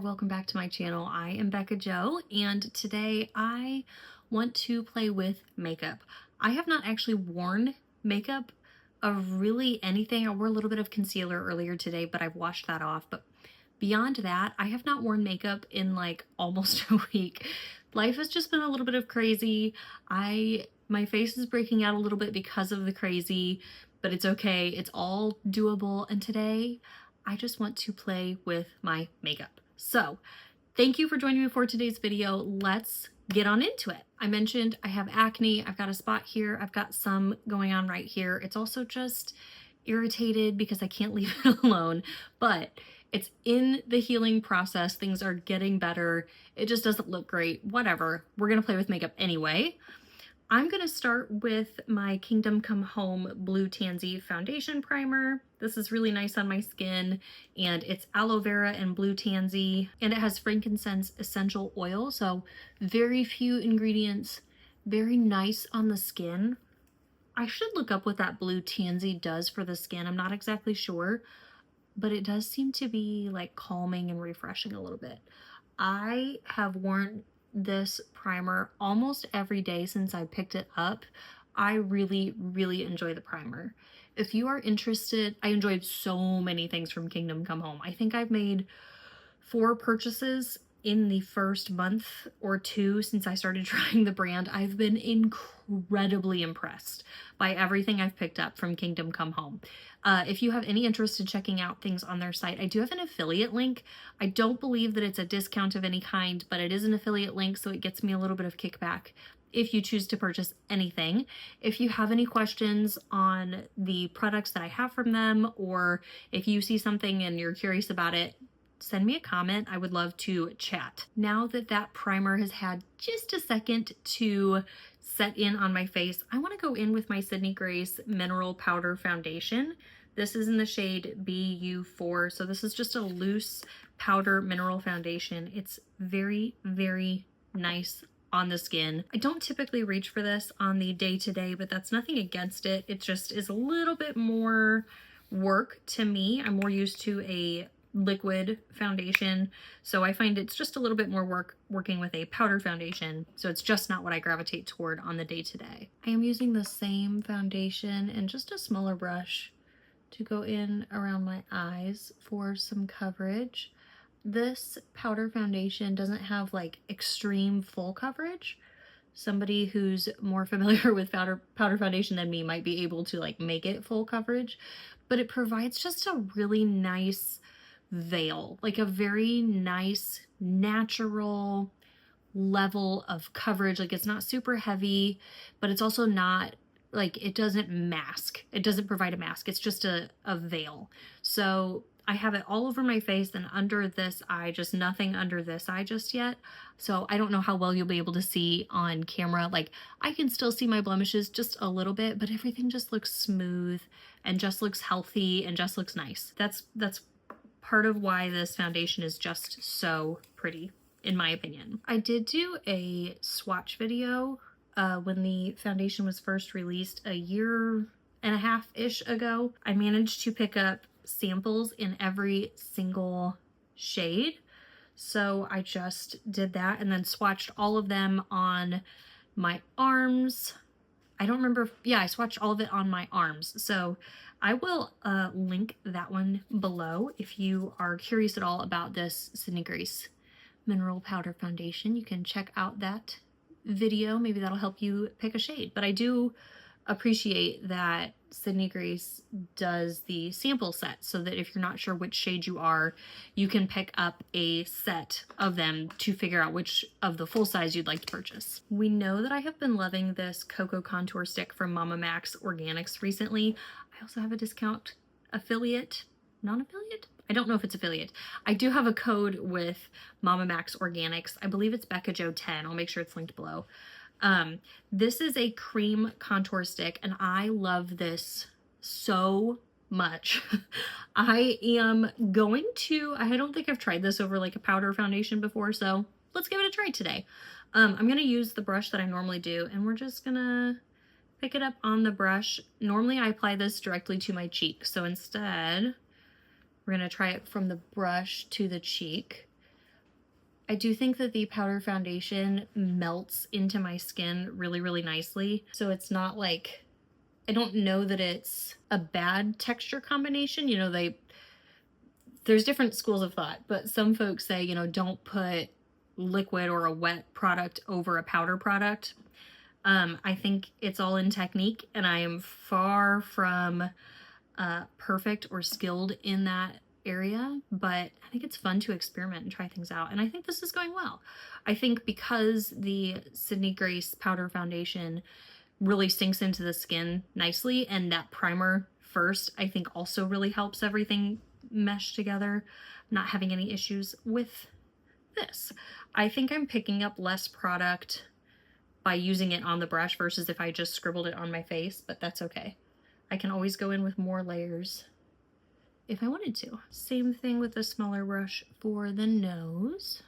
welcome back to my channel. I am Bekah Jo, and today I want to play with makeup. I have not actually worn makeup of really anything. I wore a little bit of concealer earlier today, but I've washed that off. But beyond that, I have not worn makeup in like almost a week. Life has just been a little bit of crazy. My face is breaking out a little bit because of the crazy, but it's okay. It's all doable. And today I just want to play with my makeup. So thank you for joining me for today's video. Let's get on into it. I mentioned I have acne. I've got a spot here. I've got some going on right here. It's also just irritated because I can't leave it alone, but it's in the healing process. Things are getting better. It just doesn't look great. Whatever. We're going to play with makeup anyway. I'm going to start with my Kingdom Come Home Blue Tansy Foundation Primer. This is really nice on my skin, and it's aloe vera and blue tansy, and it has frankincense essential oil, so very few ingredients, very nice on the skin. I should look up what that blue tansy does for the skin. I'm not exactly sure, but it does seem to be like calming and refreshing a little bit. I have worn this primer almost every day since I picked it up. I really enjoy the primer. If you are interested, I enjoyed so many things from Kingdom Come Home. I think I've made 4 purchases in the first month or 2 since I started trying the brand. I've been incredibly impressed by everything I've picked up from Kingdom Come Home. If you have any interest in checking out things on their site, I do have an affiliate link. I don't believe that it's a discount of any kind, but it is an affiliate link, so it gets me a little bit of kickback if you choose to purchase anything. If you have any questions on the products that I have from them, or if you see something and you're curious about it, send me a comment. I would love to chat. Now that that primer has had just a second to set in on my face, I want to go in with my Sydney Grace Mineral Powder Foundation. This is in the shade BU4. So this is just a loose powder mineral foundation. It's very nice on the skin. I don't typically reach for this on the day-to-day, but that's nothing against it. It just is a little bit more work to me. I'm more used to a liquid foundation, so I find it's just a little bit more work working with a powder foundation, so it's just not what I gravitate toward on the day-to-day. I am using the same foundation and just a smaller brush to go in around my eyes for some coverage. This powder foundation doesn't have like extreme full coverage. Somebody who's more familiar with powder foundation than me might be able to like make it full coverage, but it provides just a really nice veil, like a very nice natural level of coverage. Like it's not super heavy, but it's also not like, it doesn't mask. It doesn't provide a mask. It's just a veil. So I have it all over my face and under this eye, just nothing under this eye just yet. So I don't know how well you'll be able to see on camera. Like I can still see my blemishes just a little bit, but everything just looks smooth and just looks healthy and just looks nice. That's part of why this foundation is just so pretty, in my opinion. I did do a swatch video when the foundation was first released a 1.5 years-ish ago. I managed to pick up samples in every single shade, so I just did that and then swatched all of them on my arms. I don't remember. Yeah, I swatched all of it on my arms. So I will link that one below if you are curious at all about this Sydney Grace Mineral Powder Foundation. You can check out that video. Maybe that'll help you pick a shade. But I do appreciate that Sydney Grace does the sample set so that if you're not sure which shade you are, you can pick up a set of them to figure out which of the full size you'd like to purchase. We know that I have been loving this Cocoa Contour Stick from Mama Max Organics recently. I also have a discount affiliate, non-affiliate? I don't know if it's affiliate. I do have a code with Mama Max Organics. I believe it's Bekah Jo 10. I'll make sure it's linked below. This is a cream contour stick and I love this so much. I am going to, I don't think I've tried this over like a powder foundation before, so let's give it a try today. I'm going to use the brush that I normally do and we're just gonna pick it up on the brush. Normally I apply this directly to my cheek, so instead we're gonna try it from the brush to the cheek. I do think that the powder foundation melts into my skin really, really nicely. So it's not like, I don't know that it's a bad texture combination. You know, there's different schools of thought, but some folks say, you know, don't put liquid or a wet product over a powder product. I think it's all in technique, and I am far from perfect or skilled in that area, but I think it's fun to experiment and try things out, and I think this is going well. I think because the Sydney Grace powder foundation really sinks into the skin nicely, and that primer first I think also really helps everything mesh together. I'm not having any issues with this. I think I'm picking up less product by using it on the brush versus if I just scribbled it on my face, but that's okay. I can always go in with more layers if I wanted to. Same thing with the smaller brush for the nose.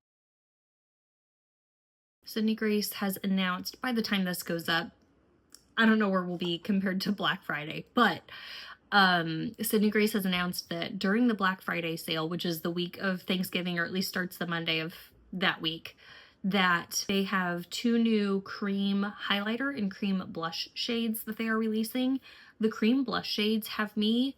Sydney Grace has announced, by the time this goes up, I don't know where we'll be compared to Black Friday, but Sydney Grace has announced that during the Black Friday sale, which is the week of Thanksgiving, or at least starts the Monday of that week, that they have 2 new cream highlighter and cream blush shades that they are releasing. The cream blush shades have me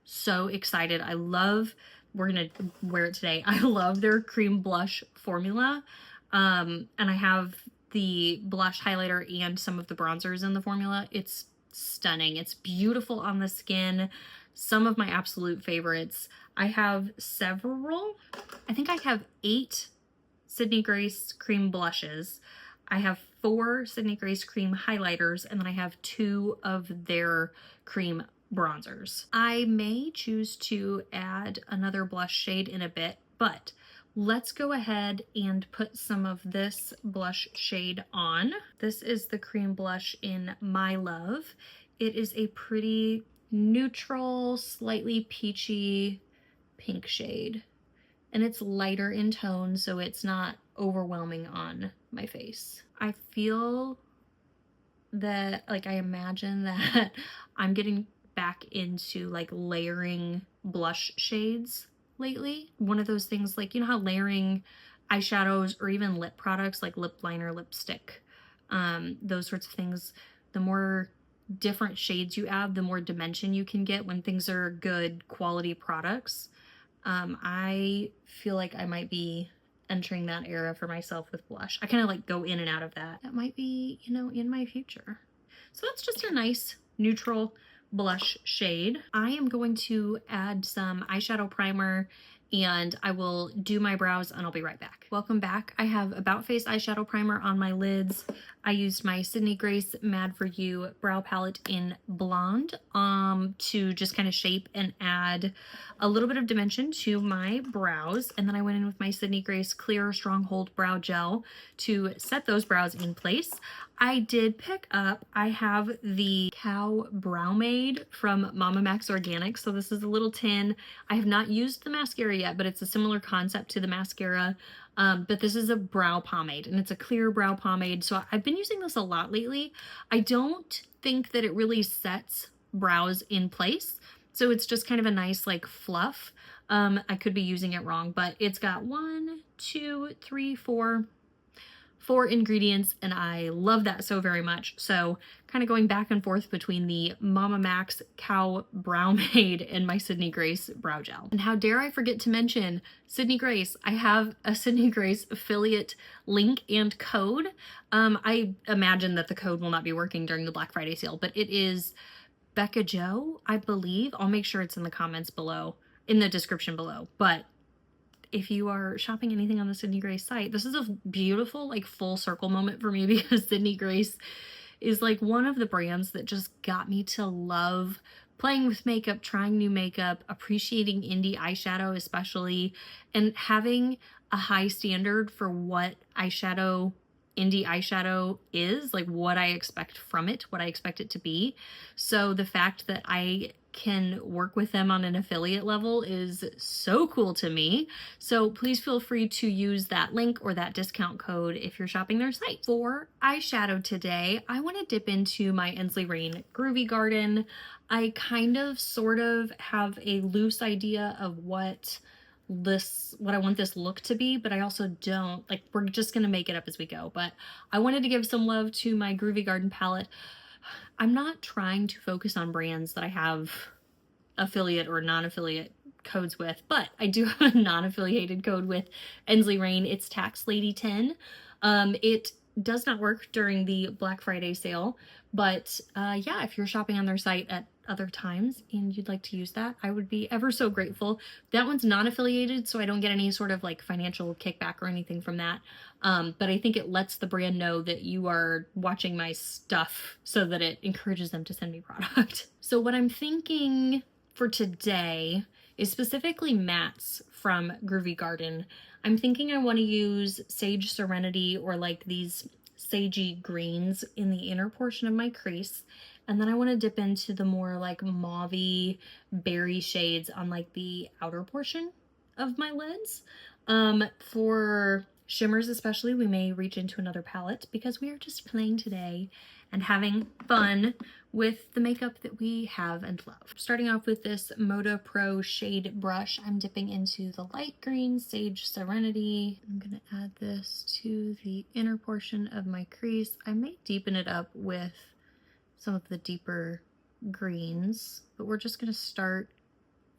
so excited. We're gonna wear it today. I love their cream blush formula. And I have the blush highlighter and some of the bronzers in the formula. It's stunning. It's beautiful on the skin. Some of my absolute favorites. I have several. I think I have 8 Sydney Grace cream blushes. I have 4 Sydney Grace cream highlighters, and then I have 2 of their cream bronzers. I may choose to add another blush shade in a bit, but let's go ahead and put some of this blush shade on. This is the cream blush in My Love. It is a pretty neutral, slightly peachy pink shade. And it's lighter in tone, so it's not overwhelming on my face. I feel that, like, I imagine that I'm getting back into like layering blush shades lately. One of those things, like, you know how layering eyeshadows or even lip products like lip liner, lipstick, those sorts of things, the more different shades you add, the more dimension you can get when things are good quality products. I feel like I might be entering that era for myself with blush. I kind of like go in and out of that. That might be, you know, in my future. So that's just a nice neutral blush shade. I am going to add some eyeshadow primer and I will do my brows and I'll be right back. Welcome back. I have About Face eyeshadow primer on my lids. I used my Sydney Grace Mad For You brow palette in Blonde to just kind of shape and add a little bit of dimension to my brows. And then I went in with my Sydney Grace Clear Stronghold Brow Gel to set those brows in place. I did pick up, I have the Cow Brow Made from Mama Max Organics. So this is a little tin. I have not used the mascara yet, but it's a similar concept to the mascara. But this is a brow pomade and it's a clear brow pomade. So I've been using this a lot lately. I don't think that it really sets brows in place. So it's just kind of a nice like fluff. I could be using it wrong, but it's got 4 ingredients and I love that so very much. So kind of going back and forth between the Mama Max Cow Brow Made and my Sydney Grace brow gel. And how dare I forget to mention Sydney Grace. I have a Sydney Grace affiliate link and code. I imagine that the code will not be working during the Black Friday sale, but it is Bekah Jo, I believe. I'll make sure it's in the comments below, in the description below. But if you are shopping anything on the Sydney Grace site, this is a beautiful like full circle moment for me because Sydney Grace is like one of the brands that just got me to love playing with makeup, trying new makeup, appreciating indie eyeshadow especially, and having a high standard for what eyeshadow, indie eyeshadow is, like what I expect from it, what I expect it to be. So the fact that I can work with them on an affiliate level is so cool to me. So please feel free to use that link or that discount code if you're shopping their site. For eyeshadow today, I want to dip into my Ensley Rain Groovy Garden. I kind of sort of have a loose idea of what what I want this look to be, but I also don't, like, we're just gonna make it up as we go. But I wanted to give some love to my Groovy Garden palette. I'm not trying to focus on brands that I have affiliate or non-affiliate codes with, but I do have a non-affiliated code with Ensley Rain. It's Tax Lady 10. It does not work during the Black Friday sale, but yeah, if you're shopping on their site at other times and you'd like to use that, I would be ever so grateful. That one's non-affiliated, so I don't get any sort of like financial kickback or anything from that. But I think it lets the brand know that you are watching my stuff so that it encourages them to send me product. So what I'm thinking for today is specifically mattes from Groovy Garden. I'm thinking I want to use Sage Serenity or like these sagey greens in the inner portion of my crease. And then I want to dip into the more like mauvey berry shades on like the outer portion of my lids. For shimmers especially, we may reach into another palette because we are just playing today and having fun with the makeup that we have and love. Starting off with this Moda Pro shade brush, I'm dipping into the light green Sage Serenity. I'm gonna add this to the inner portion of my crease. I may deepen it up with some of the deeper greens, but we're just gonna start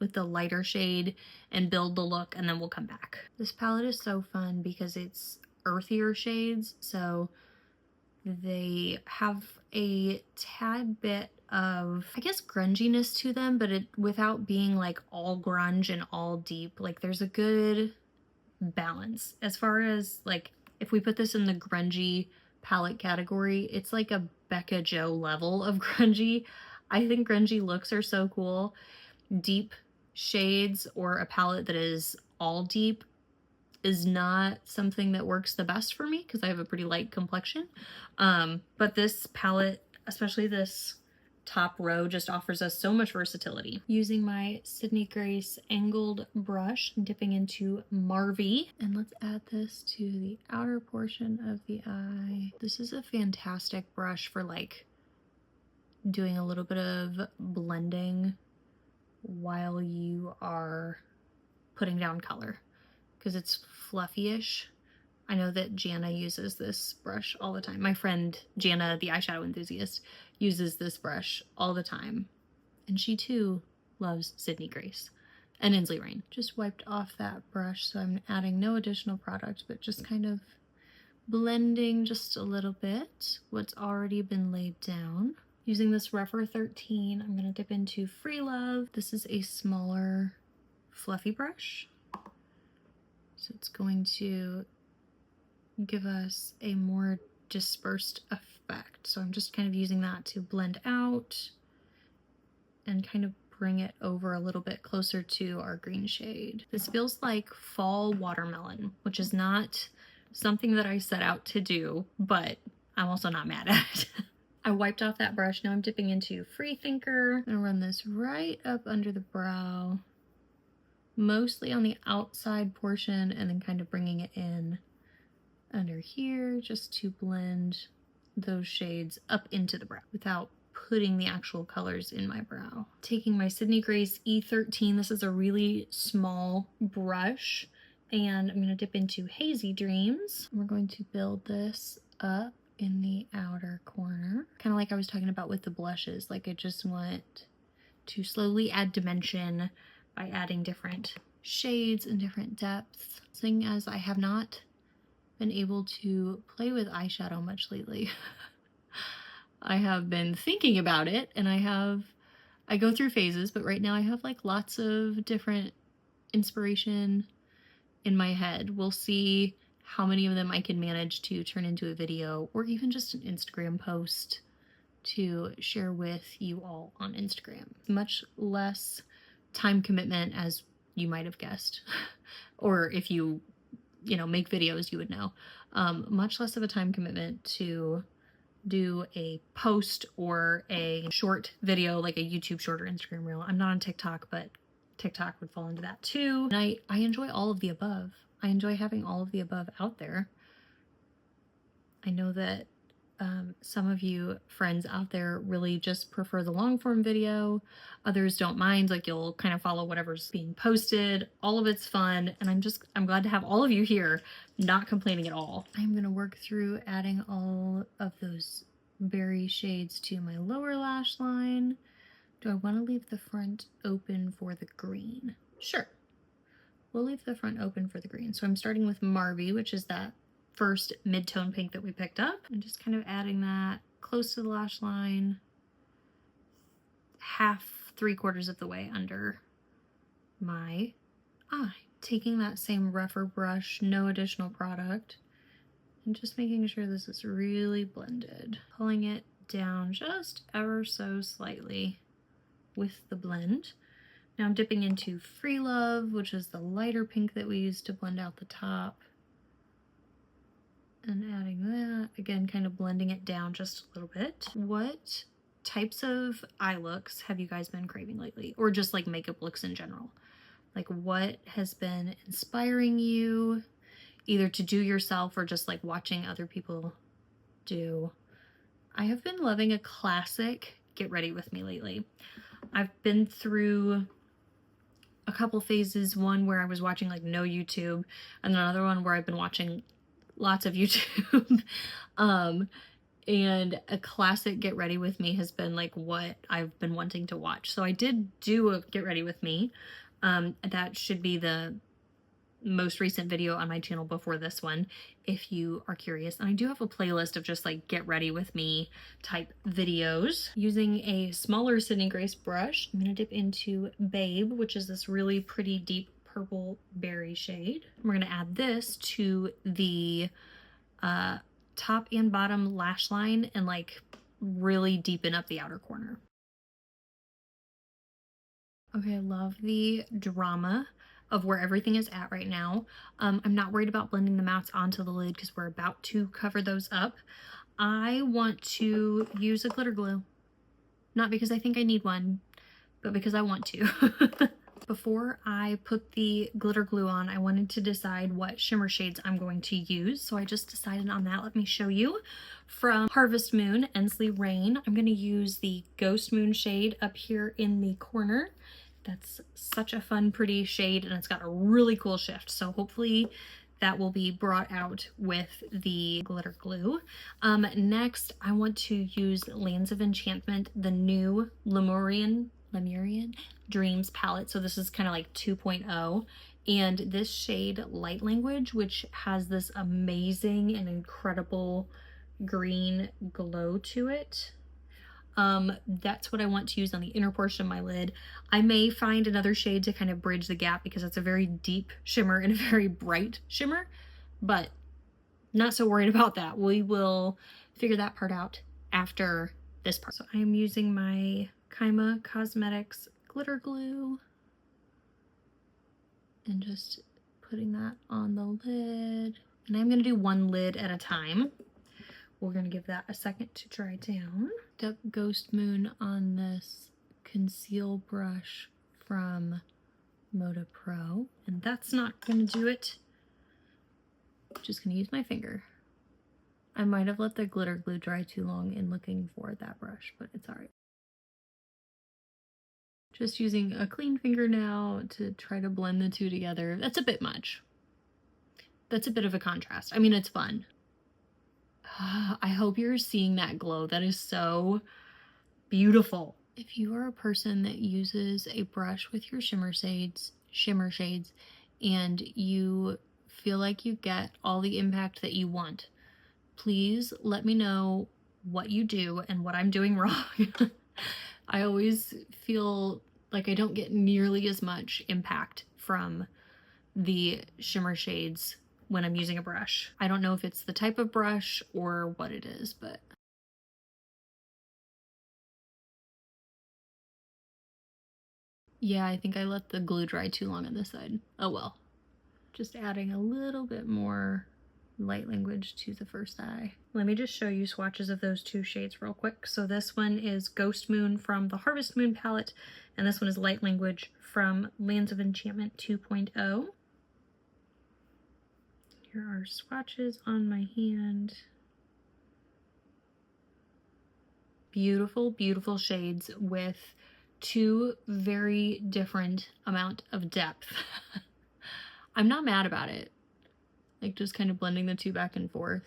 with the lighter shade and build the look, and then we'll come back. This palette is so fun because it's earthier shades, so they have a tad bit of, I guess, grunginess to them, but it without being like all grunge and all deep. Like there's a good balance. As far as like, if we put this in the grungy palette category, it's like a Bekah Jo level of grungy. I think grungy looks are so cool. Deep shades or a palette that is all deep is not something that works the best for me because I have a pretty light complexion. But this palette, especially this top row, just offers us so much versatility. Using my Sydney Grace angled brush, I'm dipping into Marvy, and let's add this to the outer portion of the eye. This is a fantastic brush for like doing a little bit of blending while you are putting down color, because it's fluffy-ish. I know that Jana uses this brush all the time. My friend Jana, the eyeshadow enthusiast, uses this brush all the time. And she too loves Sydney Grace and Ensley Rain. Just wiped off that brush, so I'm adding no additional product, but just kind of blending just a little bit what's already been laid down. Using this Rougher 13, I'm gonna dip into Free Love. This is a smaller, fluffy brush. So it's going to give us a more dispersed effect. So I'm just kind of using that to blend out and kind of bring it over a little bit closer to our green shade. This feels like fall watermelon, which is not something that I set out to do, but I'm also not mad at it. I wiped off that brush. Now I'm dipping into Free Thinker. I'm gonna run this right up under the brow, mostly on the outside portion, and then kind of bringing it in under here just to blend those shades up into the brow without putting the actual colors in my brow. Taking my Sydney Grace E13, this is a really small brush, and I'm gonna dip into Hazy Dreams. We're going to build this up in the outer corner, kind of like I was talking about with the blushes. Like I just want to slowly add dimension by adding different shades and different depths. Seeing as I have not been able to play with eyeshadow much lately. I have been thinking about it, and I go through phases, but right now I have like lots of different inspiration in my head. We'll see how many of them I can manage to turn into a video or even just an Instagram post to share with you all on Instagram. Much less time commitment, as you might have guessed, or if you make videos, you would know. Much less of a time commitment to do a post or a short video, like a YouTube short or Instagram reel. I'm not on TikTok, but TikTok would fall into that too. And I enjoy all of the above. I enjoy having all of the above out there. I know that some of you friends out there really just prefer the long form video. Others don't mind, like you'll kind of follow whatever's being posted. All of it's fun, and I'm glad to have all of you here, not complaining at all. I'm gonna work through adding all of those berry shades to my lower lash line. Do I want to leave the front open for the green? Sure. We'll leave the front open for the green. So I'm starting with Marby, which is that first mid-tone pink that we picked up. I'm just kind of adding that close to the lash line, half, 3/4 of the way under my eye. Taking that same rougher brush, no additional product, and just making sure this is really blended. Pulling it down just ever so slightly with the blend. Now I'm dipping into Free Love, which is the lighter pink that we used to blend out the top. And adding that, again, kind of blending it down just a little bit. What types of eye looks have you guys been craving lately? Or just like makeup looks in general? Like what has been inspiring you either to do yourself or just like watching other people do? I have been loving a classic Get Ready With Me lately. I've been through a couple phases, one where I was watching like no YouTube, and another one where I've been watching lots of YouTube. And a classic Get Ready With Me has been like what I've been wanting to watch. So I did do a Get Ready With Me. That should be the most recent video on my channel before this one, if you are curious. And I do have a playlist of just like Get Ready With Me type videos. Using a smaller Sydney Grace brush, I'm gonna dip into Babe, which is this really pretty deep purple berry shade. We're gonna add this to the top and bottom lash line and like really deepen up the outer corner. Okay, I love the drama of where everything is at right now. I'm not worried about blending the mats onto the lid because we're about to cover those up. I want to use a glitter glue. Not because I think I need one, but because I want to. Before I put the glitter glue on, I wanted to decide what shimmer shades I'm going to use. So I just decided on that. Let me show you. From Harvest Moon, Ensley Rain, I'm going to use the Ghost Moon shade up here in the corner. That's such a fun, pretty shade, and it's got a really cool shift. So hopefully that will be brought out with the glitter glue. Next, I want to use Lands of Enchantment, the new Lemurian Dreams palette. So this is kind of like 2.0. And this shade Light Language, which has this amazing and incredible green glow to it. That's what I want to use on the inner portion of my lid. I may find another shade to kind of bridge the gap because it's a very deep shimmer and a very bright shimmer, but not so worried about that. We will figure that part out after this part. So I'm using my Kaima Cosmetics glitter glue and just putting that on the lid. And I'm gonna do one lid at a time. We're gonna give that a second to dry down. Dip Ghost Moon on this conceal brush from Moda Pro, and that's not gonna do it. Just gonna use my finger. I might have let the glitter glue dry too long in looking for that brush, but it's all right. Just using a clean finger now to try to blend the two together. That's a bit much. That's a bit of a contrast. I mean, it's fun. I hope you're seeing that glow. That is so beautiful. If you are a person that uses a brush with your shimmer shades, and you feel like you get all the impact that you want, please let me know what you do and what I'm doing wrong. I always feel like I don't get nearly as much impact from the shimmer shades when I'm using a brush. I don't know if it's the type of brush or what it is, but yeah, I think I let the glue dry too long on this side. Oh well. Just adding a little bit more Light Language to the first eye. Let me just show you swatches of those two shades real quick. So this one is Ghost Moon from the Harvest Moon palette, and this one is Light Language from Lands of Enchantment 2.0. Here are swatches on my hand. beautiful, beautiful shades with two very different amount of depth. I'm not mad about it. Like just kind of blending the two back and forth.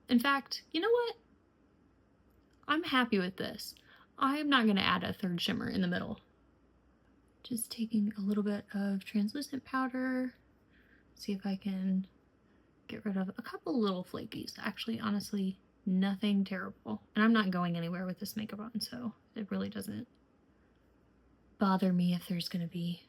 In fact, you know what? I'm happy with this. I'm not going to add a third shimmer in the middle. Just taking a little bit of translucent powder. See if I can get rid of a couple little flakies. Actually, honestly, nothing terrible. And I'm not going anywhere with this makeup on, so it really doesn't bother me if there's gonna be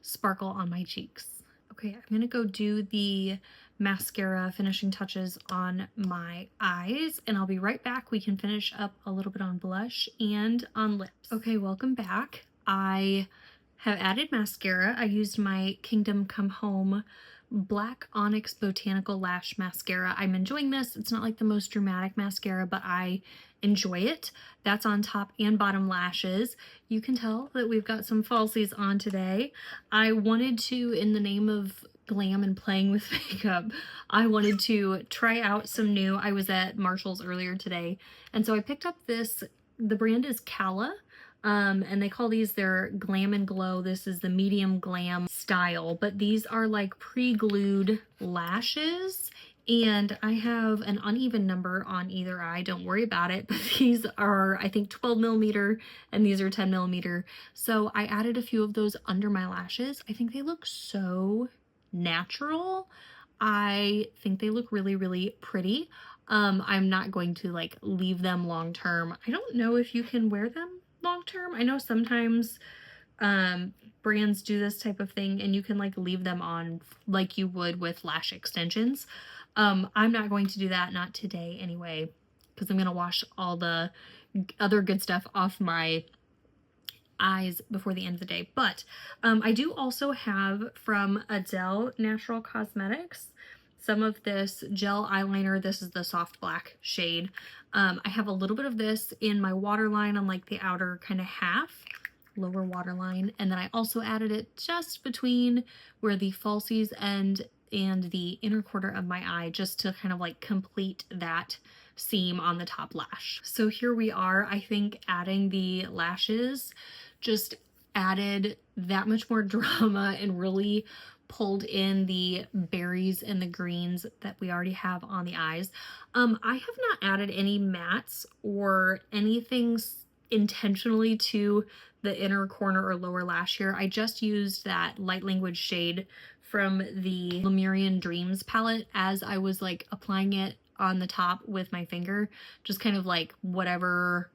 sparkle on my cheeks. Okay, I'm gonna go do the mascara finishing touches on my eyes, and I'll be right back. We can finish up a little bit on blush and on lips. Okay, welcome back. I have added mascara. I used my Kingdom Come Home Black Onyx Botanical Lash Mascara. I'm enjoying this. It's not like the most dramatic mascara, but I enjoy it. That's on top and bottom lashes. You can tell that we've got some falsies on today. I wanted to, in the name of glam and playing with makeup, I wanted to try out some new. I was at Marshall's earlier today, and so I picked up this. The brand is Cala. And they call these their Glam and Glow. This is the medium glam style, but these are like pre-glued lashes, and I have an uneven number on either eye. Don't worry about it, but these are, I think, 12 millimeter and these are 10 millimeter. So I added a few of those under my lashes. I think they look so natural. I think they look really, really pretty. I'm not going to like leave them long term. I don't know if you can wear them long term. I know sometimes brands do this type of thing and you can like leave them on like you would with lash extensions. I'm not going to do that, not today anyway, because I'm going to wash all the other good stuff off my eyes before the end of the day. But I do also have from Adele Natural Cosmetics some of this gel eyeliner. This is the soft black shade. I have a little bit of this in my waterline on like the outer kind of half, lower waterline, and then I also added it just between where the falsies end and the inner corner of my eye, just to kind of like complete that seam on the top lash. So here we are. I think adding the lashes just added that much more drama and really pulled in the berries and the greens that we already have on the eyes. I have not added any mattes or anything intentionally to the inner corner or lower lash here. I just used that light language shade from the Lemurian Dreams palette as I was like applying it on the top with my finger, just kind of like whatever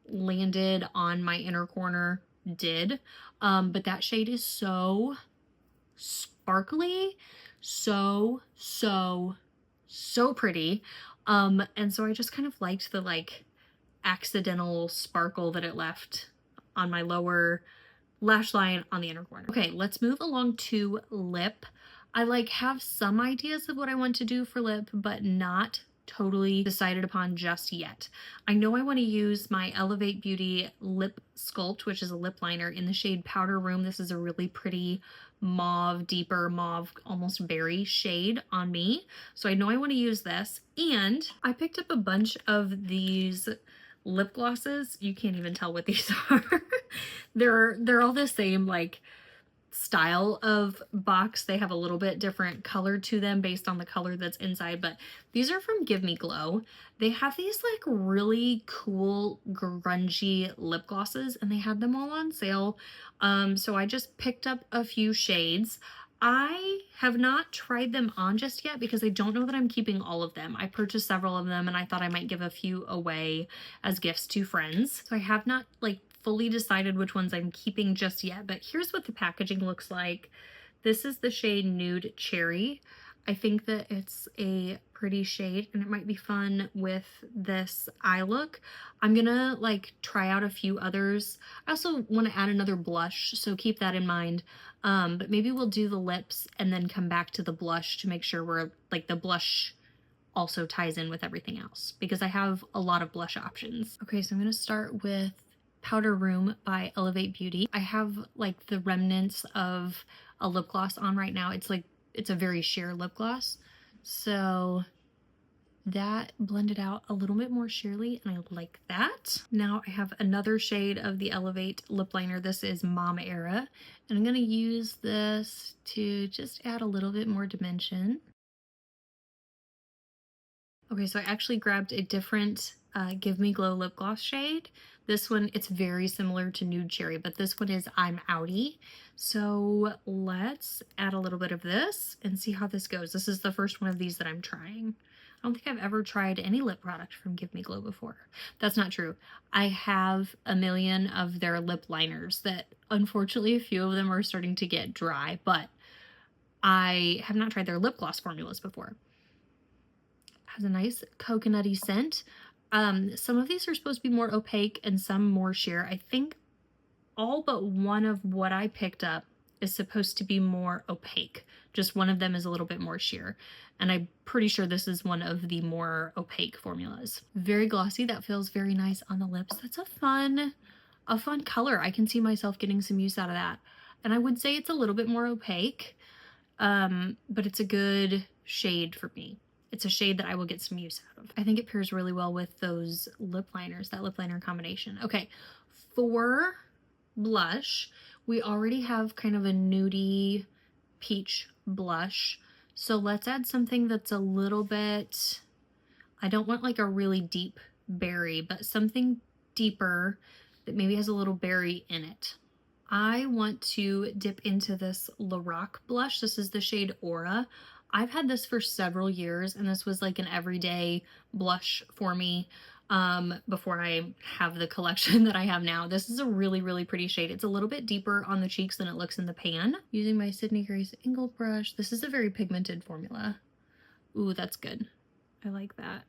landed on my inner corner did. But that shade is so sparkly, so pretty. And so I just kind of liked the like accidental sparkle that it left on my lower lash line on the inner corner. Okay, let's move along to lip. I like have some ideas of what I want to do for lip, but not totally decided upon just yet. I know I want to use my Elevate Beauty Lip Sculpt, which is a lip liner in the shade Powder Room. This is a really pretty mauve, deeper mauve, almost berry shade on me. So I know I want to use this. And I picked up a bunch of these lip glosses. You can't even tell what these are. They're all the same like style of box. They have a little bit different color to them based on the color that's inside, but these are from Give Me Glow. They have these like really cool grungy lip glosses and they had them all on sale. So I just picked up a few shades. I have not tried them on just yet because I don't know that I'm keeping all of them. I purchased several of them and I thought I might give a few away as gifts to friends. So I have not like fully decided which ones I'm keeping just yet, but here's what the packaging looks like. This is the shade Nude Cherry. I think that it's a pretty shade and it might be fun with this eye look. I'm gonna like try out a few others. I also want to add another blush, so keep that in mind. But maybe we'll do the lips and then come back to the blush to make sure we're like the blush also ties in with everything else because I have a lot of blush options. Okay, so I'm gonna start with Powder Room by Elevate Beauty. I have like the remnants of a lip gloss on right now. It's like, it's a very sheer lip gloss. So That blended out a little bit more sheerly, and I like that. Now I have another shade of the Elevate lip liner. This is Mom Era, and I'm going to use this to just add a little bit more dimension. Okay, so I actually grabbed a different Give Me Glow lip gloss shade. This one, it's very similar to Nude Cherry, but this one is I'm Outie. So let's add a little bit of this and see how this goes. This is the first one of these that I'm trying. I don't think I've ever tried any lip product from Give Me Glow before. That's not true. I have a million of their lip liners that unfortunately a few of them are starting to get dry, but I have not tried their lip gloss formulas before. Has a nice coconutty scent. Some of these are supposed to be more opaque and some more sheer. I think all but one of what I picked up is supposed to be more opaque. Just one of them is a little bit more sheer. And I'm pretty sure this is one of the more opaque formulas. Very glossy. That feels very nice on the lips. That's a fun color. I can see myself getting some use out of that. And I would say it's a little bit more opaque, but it's a good shade for me. It's a shade that I will get some use out of. I think it pairs really well with those lip liners, that lip liner combination. Okay, for blush, we already have kind of a nudie peach blush. So let's add something that's a little bit, I don't want like a really deep berry, but something deeper that maybe has a little berry in it. I want to dip into this Lorac blush. This is the shade Aura. I've had this for several years, and this was like an everyday blush for me before I have the collection that I have now. This is a really, really pretty shade. It's a little bit deeper on the cheeks than it looks in the pan. Using my Sydney Grace Ingold brush. This is a very pigmented formula. Ooh, that's good. I like that.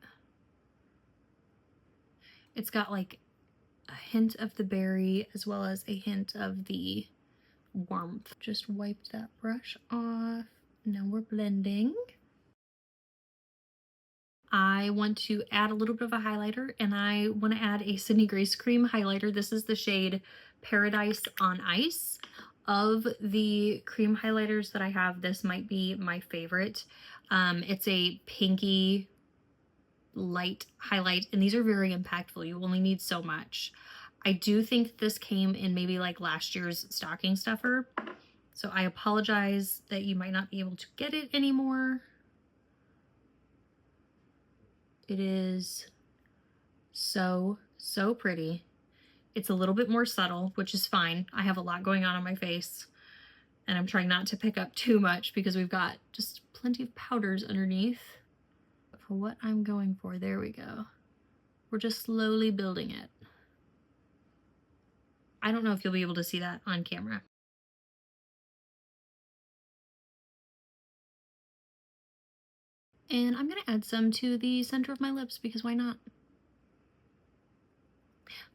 It's got like a hint of the berry as well as a hint of the warmth. Just wipe that brush off. Now we're blending. I want to add a little bit of a highlighter, and I want to add a Sydney Grace cream highlighter. This is the shade Paradise on Ice. Of the cream highlighters that I have, this might be my favorite. It's a pinky light highlight, and these are very impactful. You only need so much. I do think this came in maybe like last year's stocking stuffer, so I apologize that you might not be able to get it anymore. It is so, so pretty. It's a little bit more subtle, which is fine. I have a lot going on my face, and I'm trying not to pick up too much because we've got just plenty of powders underneath. But for what I'm going for, there we go. We're just slowly building it. I don't know if you'll be able to see that on camera. And I'm gonna add some to the center of my lips because why not?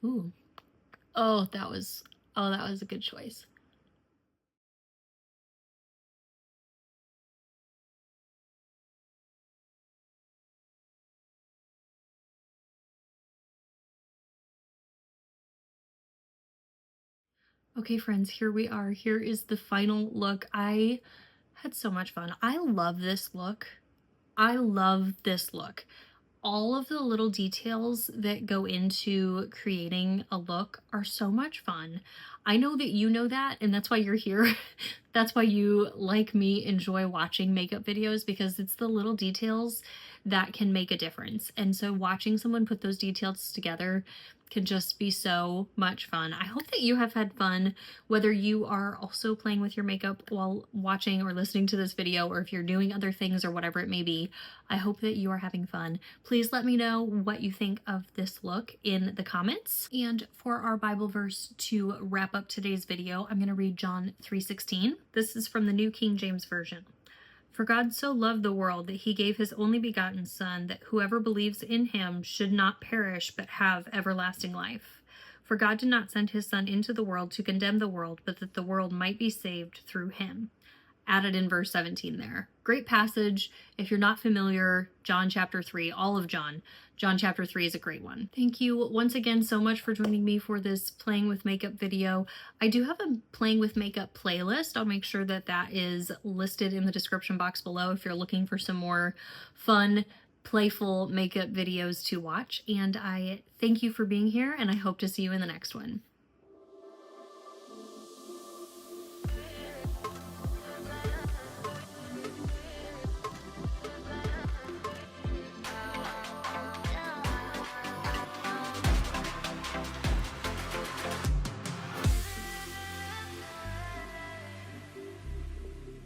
Ooh. Oh, that was a good choice. Okay, friends, here we are. Here is the final look. I had so much fun. I love this look. I love this look. All of the little details that go into creating a look are so much fun. I know that you know that, and that's why you're here. That's why you, like me, enjoy watching makeup videos, because it's the little details that can make a difference. And so watching someone put those details together can just be so much fun. I hope that you have had fun, whether you are also playing with your makeup while watching or listening to this video, or if you're doing other things or whatever it may be. I hope that you are having fun. Please let me know what you think of this look in the comments. And for our Bible verse to wrap up today's video, I'm going to read John 3:16. This is from the New King James Version. For God so loved the world that he gave his only begotten Son, that whoever believes in him should not perish but have everlasting life. For God did not send his Son into the world to condemn the world, but that the world might be saved through him. Added in verse 17 there. Great passage. If you're not familiar, John chapter 3, all of John. John chapter 3 is a great one. Thank you once again so much for joining me for this playing with makeup video. I do have a playing with makeup playlist. I'll make sure that that is listed in the description box below if you're looking for some more fun playful makeup videos to watch. And I thank you for being here, and I hope to see you in the next one.